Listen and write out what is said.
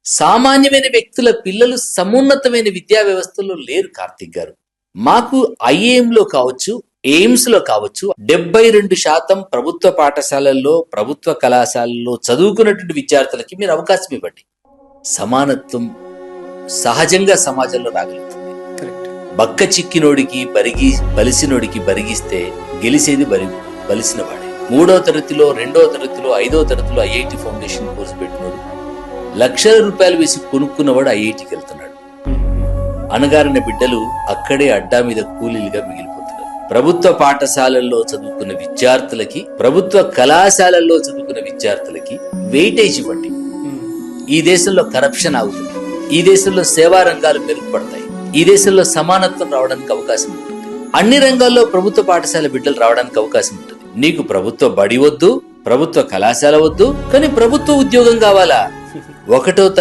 సామాన్యమైన వ్యక్తుల పిల్లలు సమున్నతమైన విద్యా వ్యవస్థలో లేరు కార్తిక్ గారు. మాకు ఐఏఎంలో కావచ్చు, ఎయిమ్స్ లో కావచ్చు 72% ప్రభుత్వ పాఠశాలల్లో, ప్రభుత్వ కళాశాలల్లో చదువుకున్నటువంటి విద్యార్థులకి మీరు అవకాశం ఇవ్వండి. సమానత్వం సహజంగా సమాజంలో రాగలుగుతుంది. బక్క చిక్కినోడికి బలిసినోడికి బరిగిస్తే గెలిసేది బలిసిన వాడే. 3వ తరగతిలో, 2వ తరగతిలో, 5వ తరగతిలో ఐఐటి ఫౌండేషన్ కోర్సు పెట్టినోడు లక్షల రూపాయలు వేసి కొనుక్కున్నవాడు ఐఐటికి వెళ్తున్నాడు. అణగారిన బిడ్డలు అక్కడే అడ్డా మీద కూలీలుగా మిగిలిపోతున్నారు. ప్రభుత్వ పాఠశాలల్లో చదువుకున్న విద్యార్థులకి, ప్రభుత్వ కళాశాలల్లో చదువుకున్న విద్యార్థులకి వెయిటేజ్ ఇవ్వండి. ఈ దేశంలో కరప్షన్ ఆగుతుంది. ఈ దేశంలో సేవా రంగాలు మెరుగుపడతాయి. ఈ దేశంలో సమానత్వం రావడానికి అవకాశం ఉంటుంది. అన్ని రంగాల్లో ప్రభుత్వ పాఠశాల బిడ్డలు రావడానికి అవకాశం ఉంటుంది. నీకు ప్రభుత్వ బడి వద్దు, ప్రభుత్వ కళాశాల వద్దు, కానీ ప్రభుత్వ ఉద్యోగం కావాలా? 1వ తరగతి